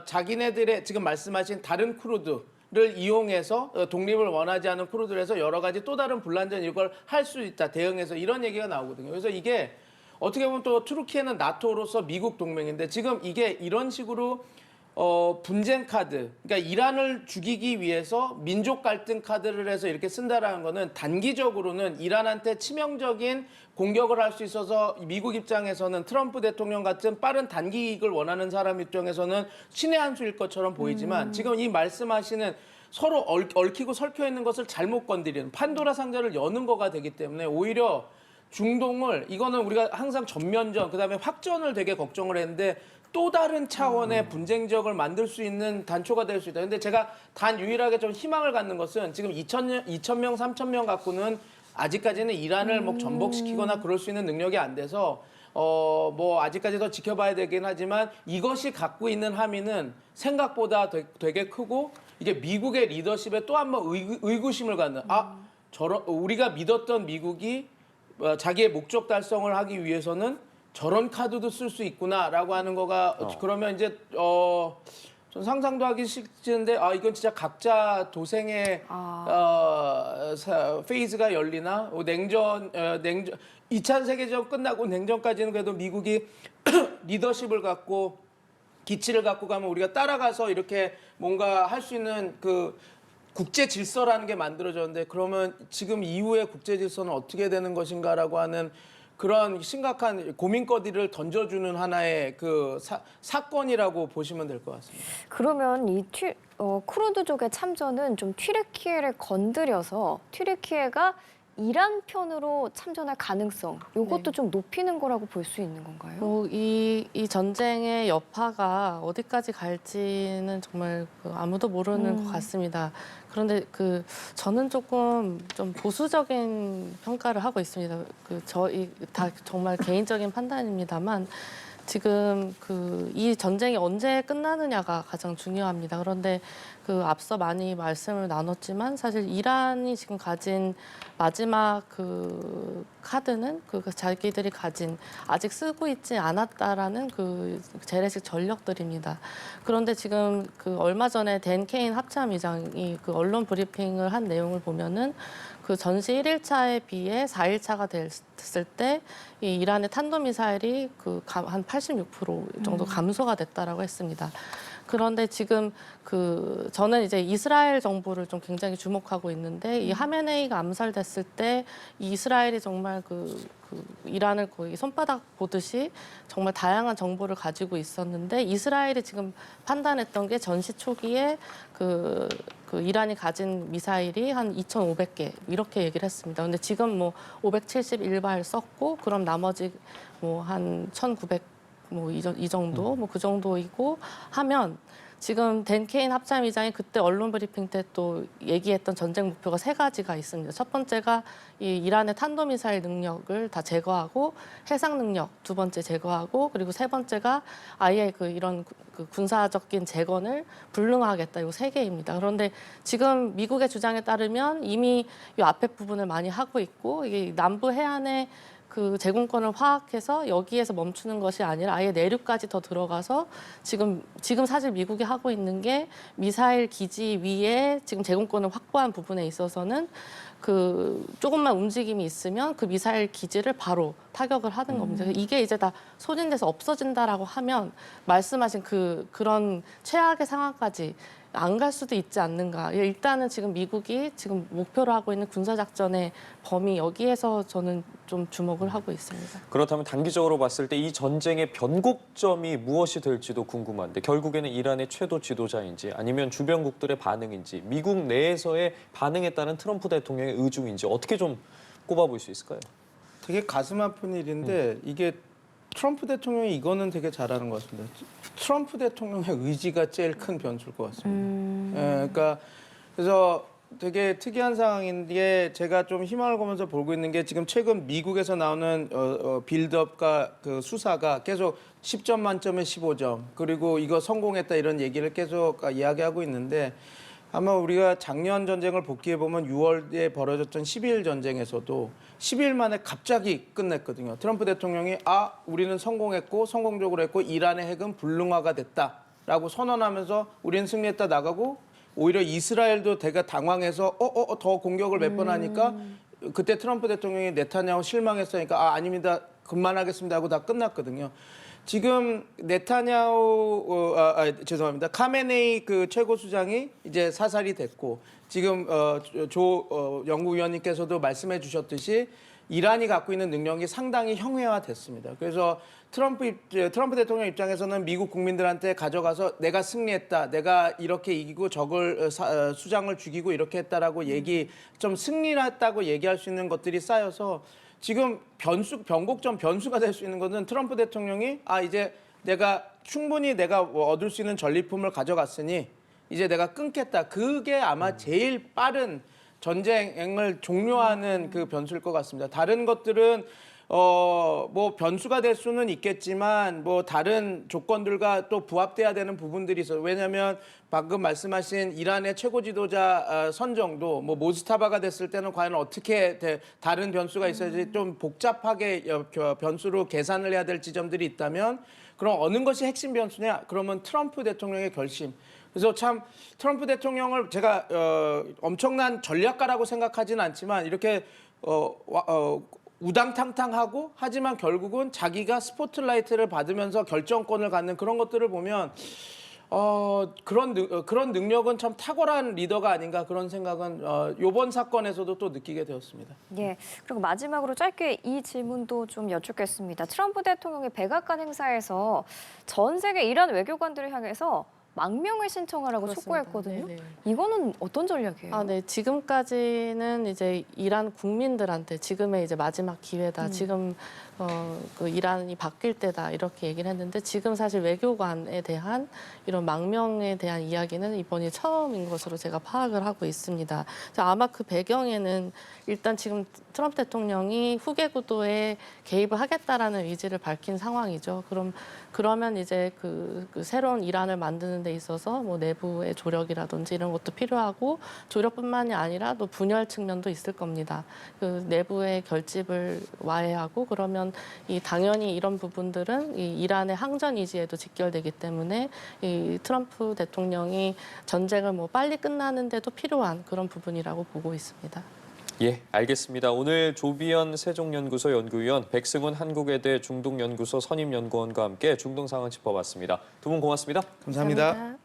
자기네들의 지금 말씀하신 다른 쿠르드를 이용해서 독립을 원하지 않은 쿠르드에서 여러 가지 또 다른 분란전 이걸 할 수 있다. 대응해서 이런 얘기가 나오거든요. 그래서 이게 어떻게 보면 또 튀르키예는 나토로서 미국 동맹인데 지금 이게 이런 식으로 분쟁 카드, 그러니까 이란을 죽이기 위해서 민족 갈등 카드를 해서 이렇게 쓴다라는 거는 단기적으로는 이란한테 치명적인 공격을 할 수 있어서 미국 입장에서는 트럼프 대통령 같은 빠른 단기 이익을 원하는 사람 입장에서는 신의 한 수일 것처럼 보이지만 지금 이 말씀하시는 서로 얽히고 설켜 있는 것을 잘못 건드리는 판도라 상자를 여는 거가 되기 때문에 오히려 중동을 이거는 우리가 항상 전면전 그다음에 확전을 되게 걱정을 했는데 또 다른 차원의 분쟁 지역을 만들 수 있는 단초가 될 수 있다. 근데 제가 단 유일하게 좀 희망을 갖는 것은 지금 2,000명, 3,000명 갖고는 아직까지는 이란을 뭐 전복시키거나 그럴 수 있는 능력이 안 돼서 뭐 아직까지 더 지켜봐야 되긴 하지만 이것이 갖고 있는 함의는 생각보다 되게 크고 이게 미국의 리더십에 또 한 번 의구심을 갖는 우리가 믿었던 미국이 자기의 목적 달성을 하기 위해서는 저런 카드도 쓸 수 있구나라고 하는 거가 그러면 이제 전 상상도 하기 싫은데 이건 진짜 각자 도생의 페이즈가 열리나 냉전 2차 세계대전 끝나고 냉전까지는 그래도 미국이 리더십을 갖고 기치를 갖고 가면 우리가 따라가서 이렇게 뭔가 할 수 있는 그 국제 질서라는 게 만들어졌는데 그러면 지금 이후의 국제 질서는 어떻게 되는 것인가라고 하는 그런 심각한 고민거리를 던져주는 하나의 그 사건이라고 보시면 될 것 같습니다. 그러면 이 쿠르드족의 참전은 좀 튀르키예를 건드려서 튀르키예가 이란 편으로 참전할 가능성, 이것도 좀 높이는 거라고 볼 수 있는 건가요? 이 전쟁의 여파가 어디까지 갈지는 정말 아무도 모르는 것 같습니다. 그런데 저는 조금 좀 보수적인 평가를 하고 있습니다. 다 정말 개인적인 판단입니다만 지금 이 전쟁이 언제 끝나느냐가 가장 중요합니다. 그런데 앞서 많이 말씀을 나눴지만 사실 이란이 지금 가진 마지막 카드는 자기들이 가진 아직 쓰고 있지 않았다라는 재래식 전력들입니다. 그런데 지금 얼마 전에 댄 케인 합참의장이 언론 브리핑을 한 내용을 보면은 전시 1일차에 비해 4일차가 됐을 때 이 이란의 탄도미사일이 한 86% 정도 감소가 됐다라고 했습니다. 그런데 지금 저는 이제 이스라엘 정부를 좀 굉장히 주목하고 있는데 이 하메네이가 암살됐을 때 이스라엘이 정말 이란을 거의 손바닥 보듯이 정말 다양한 정보를 가지고 있었는데 이스라엘이 지금 판단했던 게 전시 초기에 이란이 가진 미사일이 한 2,500개 이렇게 얘기를 했습니다. 근데 지금 뭐 571발 썼고 그럼 나머지 뭐 한 1,900 이 정도 그 정도이고 하면 지금 댄 케인 합참의장이 그때 언론 브리핑 때 또 얘기했던 전쟁 목표가 3가지가 있습니다. 첫 번째가 이 이란의 탄도미사일 능력을 다 제거하고 해상 능력 2번째 제거하고 그리고 3번째가 아예 이런 군사적인 재건을 불능화하겠다. 이 3개입니다. 그런데 지금 미국의 주장에 따르면 이미 이 앞에 부분을 많이 하고 있고 이게 남부 해안에 그 제공권을 파악해서 여기에서 멈추는 것이 아니라 아예 내륙까지 더 들어가서 지금 사실 미국이 하고 있는 게 미사일 기지 위에 지금 제공권을 확보한 부분에 있어서는 그 조금만 움직임이 있으면 그 미사일 기지를 바로 타격을 하는 겁니다. 이게 이제 다 소진돼서 없어진다라고 하면 말씀하신 그런 최악의 상황까지 안 갈 수도 있지 않는가. 일단은 지금 미국이 지금 목표로 하고 있는 군사작전의 범위 여기에서 저는 좀 주목을 하고 있습니다. 그렇다면 단기적으로 봤을 때 이 전쟁의 변곡점이 무엇이 될지도 궁금한데 결국에는 이란의 최고 지도자인지 아니면 주변국들의 반응인지 미국 내에서의 반응에 따른 트럼프 대통령의 의중인지 어떻게 좀 꼽아볼 수 있을까요? 되게 가슴 아픈 일인데 이게 트럼프 대통령이 이거는 되게 잘하는 것 같습니다. 트럼프 대통령의 의지가 제일 큰 변수일 것 같습니다. 예, 그러니까 그래서 되게 특이한 상황인 게 제가 좀 희망을 보면서 보고 있는 게 지금 최근 미국에서 나오는 빌드업과 그 수사가 계속 10점 만점에 15점 그리고 이거 성공했다 이런 얘기를 계속 이야기하고 있는데 아마 우리가 작년 전쟁을 복귀해 보면 6월에 벌어졌던 12일 전쟁에서도 10일 만에 갑자기 끝냈거든요. 트럼프 대통령이 우리는 성공했고 성공적으로 했고 이란의 핵은 불능화가 됐다라고 선언하면서 우리는 승리했다 나가고 오히려 이스라엘도 되게 당황해서 더 공격을 몇 번 하니까 그때 트럼프 대통령이 네타냐후 실망했으니까 아닙니다. 그만하겠습니다 하고 다 끝났거든요. 지금 네타냐후 죄송합니다. 카메네이 그 최고 수장이 이제 사살이 됐고 지금 연구위원님께서도 말씀해 주셨듯이 이란이 갖고 있는 능력이 상당히 형해화됐습니다. 그래서 트럼프 대통령 입장에서는 미국 국민들한테 가져가서 내가 승리했다, 내가 이렇게 이기고 적을 수장을 죽이고 이렇게 했다라고 좀 승리했다고 얘기할 수 있는 것들이 쌓여서 지금 변곡점 변수가 될 수 있는 것은 트럼프 대통령이 이제 충분히 내가 얻을 수 있는 전리품을 가져갔으니 이제 내가 끊겠다. 그게 아마 제일 빠른 전쟁을 종료하는 그 변수일 것 같습니다. 다른 것들은 뭐 변수가 될 수는 있겠지만 뭐 다른 조건들과 또 부합돼야 되는 부분들이 있어요. 왜냐하면 방금 말씀하신 이란의 최고 지도자 선정도 뭐 모스타바가 됐을 때는 과연 어떻게 다른 변수가 있어야지 좀 복잡하게 변수로 계산을 해야 될 지점들이 있다면 그럼 어느 것이 핵심 변수냐? 그러면 트럼프 대통령의 결심. 그래서 참 트럼프 대통령을 제가 엄청난 전략가라고 생각하지는 않지만 이렇게 우당탕탕하고 하지만 결국은 자기가 스포트라이트를 받으면서 결정권을 갖는 그런 것들을 보면 그런 능력은 참 탁월한 리더가 아닌가 그런 생각은 이번 사건에서도 또 느끼게 되었습니다. 예. 그리고 마지막으로 짧게 이 질문도 좀 여쭙겠습니다. 트럼프 대통령이 백악관 행사에서 전 세계 이란 외교관들을 향해서 망명을 신청하라고 그렇습니다. 촉구했거든요. 네네. 이거는 어떤 전략이에요? 네. 지금까지는 이제 이란 국민들한테 지금의 이제 마지막 기회다. 지금 그 이란이 바뀔 때다 이렇게 얘기를 했는데 지금 사실 외교관에 대한 이런 망명에 대한 이야기는 이번이 처음인 것으로 제가 파악을 하고 있습니다. 아마 그 배경에는 일단 지금 트럼프 대통령이 후계 구도에 개입을 하겠다라는 의지를 밝힌 상황이죠. 그러면 이제 그 새로운 이란을 만드는 데 있어서 뭐 내부의 조력이라든지 이런 것도 필요하고 조력뿐만이 아니라 또 분열 측면도 있을 겁니다. 그 내부의 결집을 와해하고 그러면 당연히 이런 부분들은 이 이란의 항전 의지에도 직결되기 때문에 이 트럼프 대통령이 전쟁을 뭐 빨리 끝나는데도 필요한 그런 부분이라고 보고 있습니다. 예, 알겠습니다. 오늘 조비연 세종연구소 연구위원, 백승훈 한국외대 중동연구소 선임연구원과 함께 중동 상황 짚어봤습니다. 두 분 고맙습니다. 감사합니다. 감사합니다.